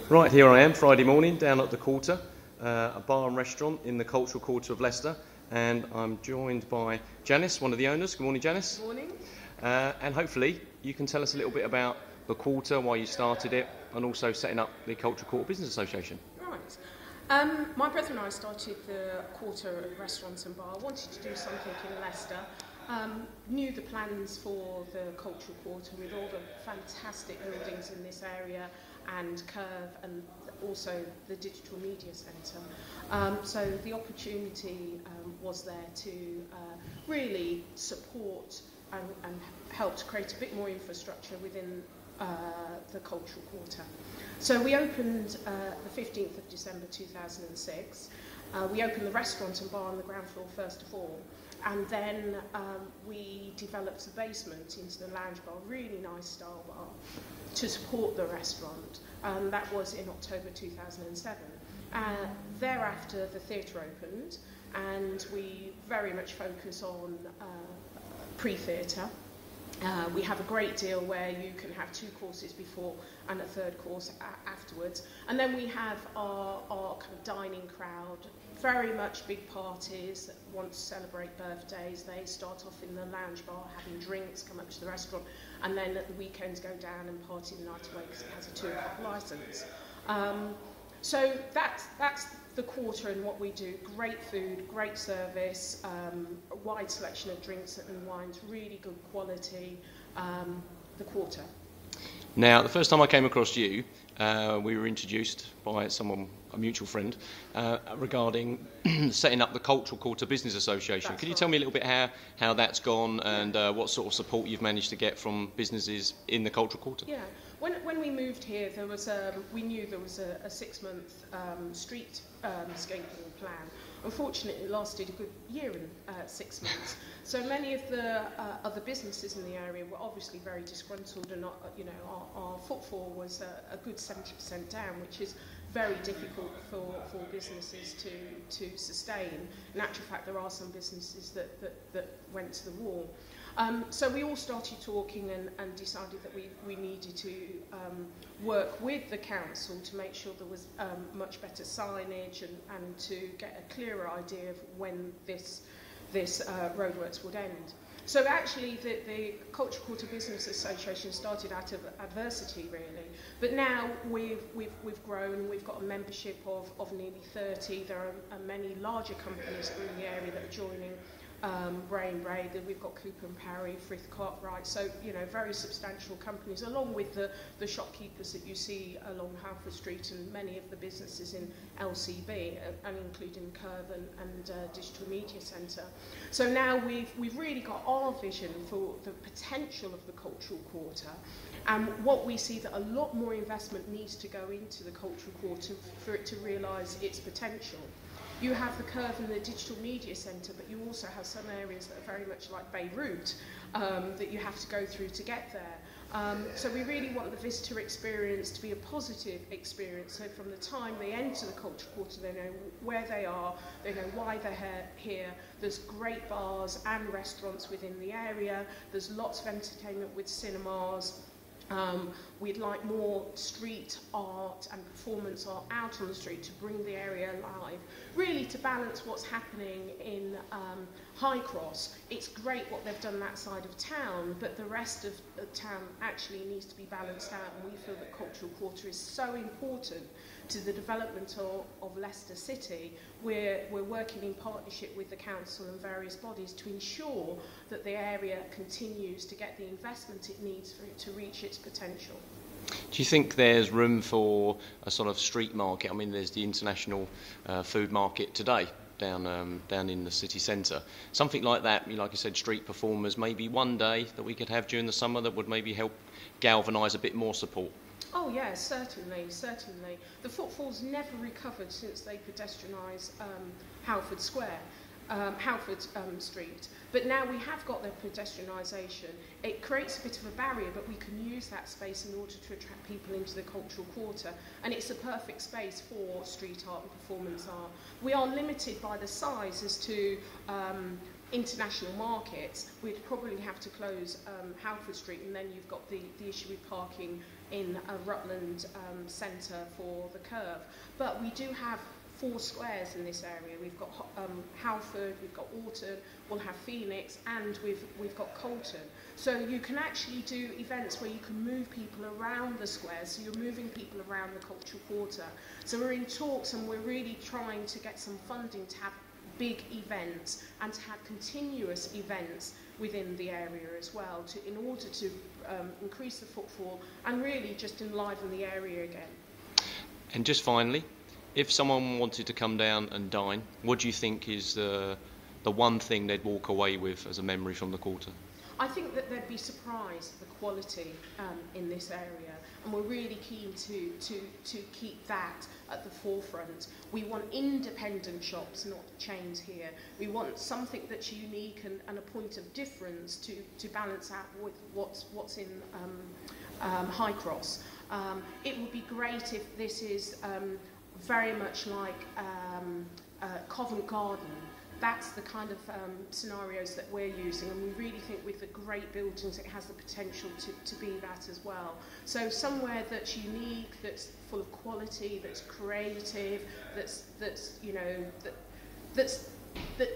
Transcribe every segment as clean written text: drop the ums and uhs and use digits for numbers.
Right, here I am, Friday morning, down at the Quarter, a bar and restaurant in the Cultural Quarter of Leicester, and I'm joined by Janice, one of the owners. Good morning, Janice. Good morning. And hopefully you can tell us a little bit about the Quarter, why you started it, and also setting up the Cultural Quarter Business Association. Right. My brother and I started the Quarter Restaurants and Bar. Wanted to do something in Leicester. Knew the plans for the Cultural Quarter with all the fantastic buildings in this area and Curve and also the Digital Media Centre. So the opportunity was there to really support and help to create a bit more infrastructure within the Cultural Quarter. So we opened the 15th of December 2006. We opened the restaurant and bar on the ground floor first of all, and then we developed the basement into the lounge bar, really nice style bar, to support the restaurant. That was in October 2007. Thereafter the theatre opened, and we very much focus on pre-theatre. We have a great deal where you can have 2 courses before and a 3rd course afterwards. And then we have our kind of dining crowd, very much big parties that want to celebrate birthdays. They start off in the lounge bar having drinks, come up to the restaurant, and then at the weekends go down and party the night away because it has a 2 o'clock licence. So that's the Quarter and what we do. Great food, great service, a wide selection of drinks and wines, really good quality, the Quarter. Now, the first time I came across you, we were introduced by someone, a mutual friend, regarding setting up the Cultural Quarter Business Association. That's Can you right. tell me a little bit how that's gone and what sort of support you've managed to get from businesses in the Cultural Quarter? Yeah, when we moved here, there was we knew there was a 6-month street skateboarding plan. Unfortunately, it lasted a good year and 6 months. So many of the other businesses in the area were obviously very disgruntled, and our footfall was a good 70% down, which is very difficult for businesses to sustain. In actual fact, there are some businesses that went to the wall. So we all started talking and decided that we needed to work with the council to make sure there was much better signage and to get a clearer idea of when this roadworks would end. So actually the Cultural Quarter Business Association started out of adversity really, but now we've grown. We've got a membership of nearly 30. There are many larger companies that are in the area that are joining. Brain, we've got Cooper and Parry, Frith Cartwright, so very substantial companies, along with the shopkeepers that you see along Halford Street and many of the businesses in LCB, and including Curve and Digital Media Centre. So now we've really got our vision for the potential of the Cultural Quarter, and what we see that a lot more investment needs to go into the Cultural Quarter for it to realise its potential. You have the Curve and the Digital Media Centre, but you also have some areas that are very much like Beirut that you have to go through to get there. So we really want the visitor experience to be a positive experience. So from the time they enter the Cultural Quarter, they know where they are, they know why they're here. There's great bars and restaurants within the area. There's lots of entertainment with cinemas. We'd like more street art and performance art out on the street to bring the area alive, really to balance what's happening in High Cross. It's great what they've done that side of town, but the rest of the town actually needs to be balanced out, and we feel that Cultural Quarter is so important to the development of Leicester City. We're working in partnership with the council and various bodies to ensure that the area continues to get the investment it needs for it to reach its potential. Do you think there's room for a sort of street market? I mean, there's the international food market today down in the city centre. Something like that, like you said, street performers, maybe one day that we could have during the summer that would maybe help galvanise a bit more support. Oh yes, certainly. The footfall's never recovered since they pedestrianised Halford Square. Halford Street, but now we have got the pedestrianisation. It creates a bit of a barrier, but we can use that space in order to attract people into the Cultural Quarter, and it's a perfect space for street art and performance art. We are limited by the size as to international markets, we'd probably have to close Halford Street, and then you've got the issue with parking in Rutland Centre for the curve. But we do have 4 squares in this area. We've got Halford, we've got Alton, we'll have Phoenix, and we've got Colton. So you can actually do events where you can move people around the squares, so you're moving people around the Cultural Quarter. So we're in talks, and we're really trying to get some funding to have big events and to have continuous events within the area as well, in order to increase the footfall and really just enliven the area again. And just finally, if someone wanted to come down and dine, what do you think is the one thing they'd walk away with as a memory from the quarter? I think that they'd be surprised at the quality in this area, and we're really keen to keep that at the forefront. We want independent shops, not chains here. We want something that's unique and a point of difference to balance out with what's in High Cross. It would be great if this is very much like Covent Garden. That's the kind of scenarios that we're using, and we really think with the great buildings it has the potential to be that as well. So somewhere that's unique, that's full of quality, that's creative, that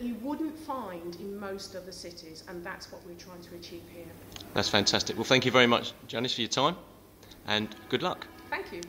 you wouldn't find in most other cities, and that's what we're trying to achieve here. That's fantastic. Well, thank you very much, Janice, for your time, and good luck. Thank you.